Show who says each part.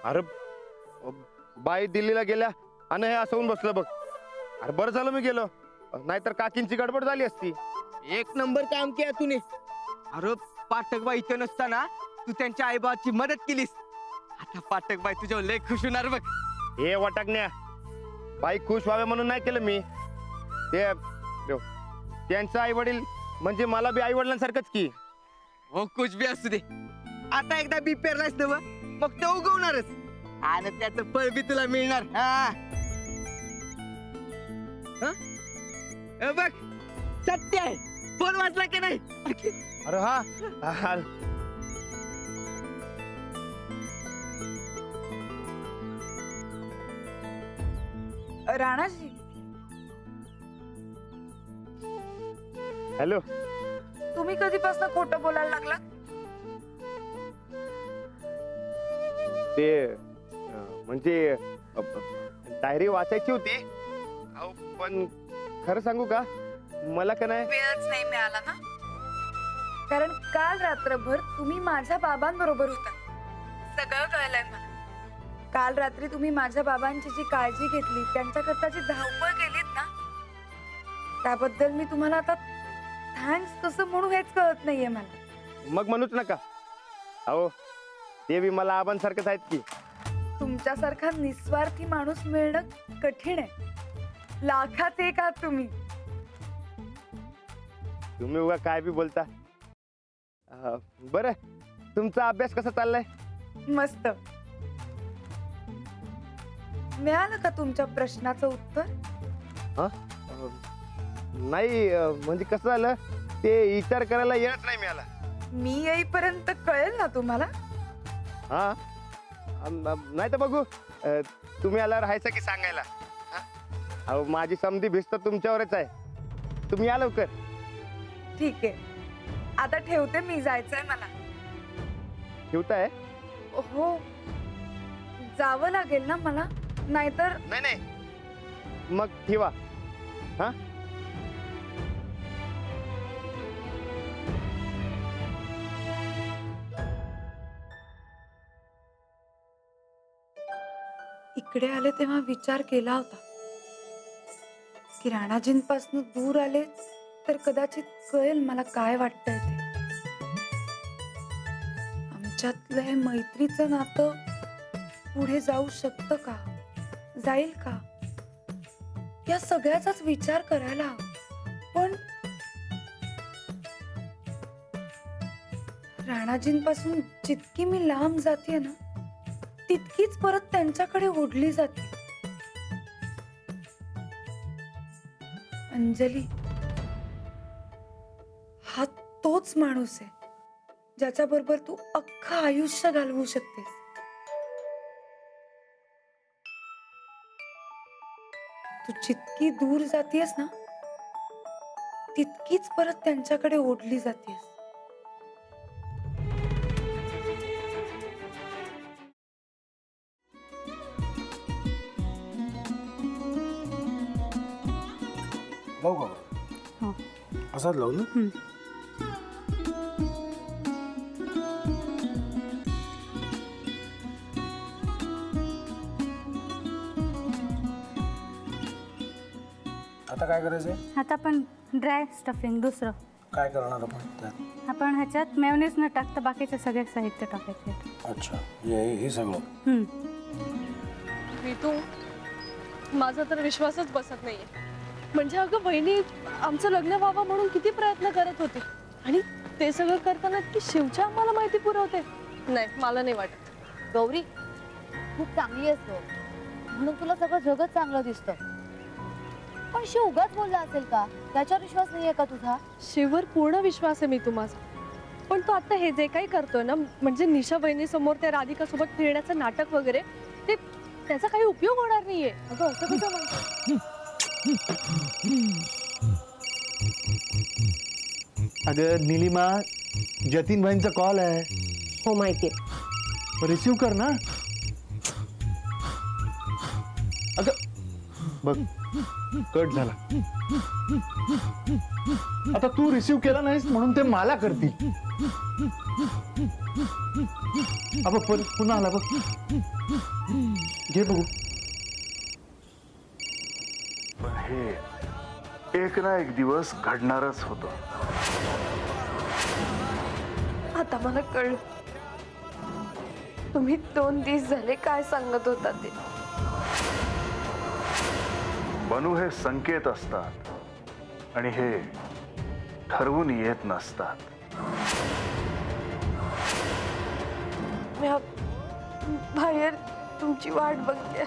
Speaker 1: अरे बाई दिल्लीला गेल्या आणि हे असं होऊन बसलं बघ. अरे बरं झालं मी गेलो, नाहीतर काकींची गडबड झाली असती.
Speaker 2: एक नंबर काम केलं तूने. अरे पाठकबाई इथे नसताना तू त्यांच्या आईबाची मदत केलीस. आता पाठकबाई तुझ्यावर लय खुश होणार बघ.
Speaker 1: हे वटाकण्या, बाई खुश व्हावे म्हणून नाही केलं मी ते. त्यांचं आई वडील म्हणजे मला बी आई वडिलांसारखंच की.
Speaker 2: हो खुश बी असू दे. आता एकदा बी पेरलायस ना मग ते उगवणारच आणि त्याचं फळ बी तुला मिळणार. हा हा? हे बघ सत्य आहे. फोन वाचला की नाही?
Speaker 1: अरे हा, हा.
Speaker 3: राणाजी,
Speaker 1: हॅलो.
Speaker 3: तुम्ही कधीपासून खोटं बोलायला लागला?
Speaker 1: ते म्हणजे डायरी वाचायची होती. अहो पण खरं सांगू का, मला का नाही
Speaker 3: वेळच नाही मिळाला ना, कारण काल रात्रभर तुम्ही माझ्या बाबांबरोबर होता. सगळं कळलंय मला. काल रात्री तुम्ही माझ्या बाबांची जी काळजी घेतली, त्यांच्याकरता जी धावपळ केलीत ना, त्याबद्दल मी तुम्हाला आता थँक्स कसं म्हणू हेच कळत नाहीये मला.
Speaker 1: मग म्हणूच नका. अहो ते बी मला आबांसारखंच आहेत की.
Speaker 3: तुमच्यासारखा निस्वार्थी माणूस मिळणं कठीण आहे. लाखात एक आहात तुम्ही.
Speaker 1: तुम्ही उगा काय बी बोलता. बरं, तुमचा अभ्यास कसा चाललाय?
Speaker 3: मस्त. मिळालं का तुमच्या प्रश्नाचं उत्तर?
Speaker 1: नाही म्हणजे कसं झालं, ते विचार करायला येत नाही मिळाला.
Speaker 3: मी येईपर्यंत कळेल ना तुम्हाला.
Speaker 1: हा नाही तर बघू, तुम्ही आला राहायचं की सांगायला. अहो माझी समधी भिस्त तुमच्यावरच आहे. तुम्ही या लवकर.
Speaker 3: ठीक आहे, आता ठेवते मी, जायचंय मला.
Speaker 1: ठेवताय?
Speaker 3: हो, जावं लागेल ना मला, नाहीतर.
Speaker 1: नाही नाही, मग ठेवा. हा
Speaker 3: इकडे आले तेव्हा विचार केला होता की राणाजींपासून दूर आले तर कदाचित कळेल मला काय वाटतंय ते. आमच्यातलं हे मैत्रीचं नातं पुढे जाऊ शकतं का, जाईल का, या सगळ्याचाच विचार करायला हवा. पण राणाजींपासून जितकी मी लांब जाते ना, तितकीच परत त्यांच्याकडे ओढली जाते. अंजली हा तोच माणूस आहे ज्याच्या बरोबर तू अख्खं आयुष्य घालवू शकतेस. तू जितकी दूर जातेस ना, तितकीच परत त्यांच्याकडे ओढली जातेस.
Speaker 4: लावू का?
Speaker 5: हो.
Speaker 4: असाच लावू ना. आता काय करायचंय?
Speaker 5: आता आपण ड्राय स्टफिंग दुसरं
Speaker 4: काय करणार आपण त्यात?
Speaker 5: आपण ह्याच्यात मेयोनीज न टाकता बाकीचे सगळे साहित्य टाकायचे.
Speaker 4: अच्छा, हे सगळं.
Speaker 6: मी तू माझा तर विश्वासच बसत नाहीये. म्हणजे अगं बहिणी आमचं लग्न व्हावं म्हणून किती प्रयत्न करत होते आणि ते सगळं करताना की शिवच्या आम्हाला माहिती पुरवते. नाही, मला नाही वाटत.
Speaker 7: गौरी खूप चांगली आहेस गं, म्हणून तुला सगळं जगच चांगलं दिसतं. पण शिव उगाच बोलला असेल का? त्याच्यावर विश्वास नाहीये का तुझा?
Speaker 6: शिववर पूर्ण विश्वास आहे मी माझा. पण तो आता हे जे काही करतोय ना, म्हणजे निशा बहिणी समोर त्या राधिका सोबत फिरण्याचं नाटक वगैरे, ते त्याचा काही उपयोग होणार नाहीये.
Speaker 7: अगं असं कसं म्हणतो?
Speaker 8: अगं निलिमा, जतीन भाईंचा कॉल आहे.
Speaker 6: हो माहितीये.
Speaker 8: रिसीव कर ना. अगं बघ, कट झाला. आता तू रिसीव्ह केला नाहीस म्हणून ते मला करतील. अब पुन्हा आला बघ. घे बघू.
Speaker 9: पण हे एक ना एक दिवस घडणारच होतं.
Speaker 6: आता मला कळलं तुम्ही 2 दिवस झाले काय सांगत होता ते.
Speaker 9: बनू हे संकेत असतात आणि हे ठरवून येत नसतात.
Speaker 6: मी बाहेर तुमची वाट बघते.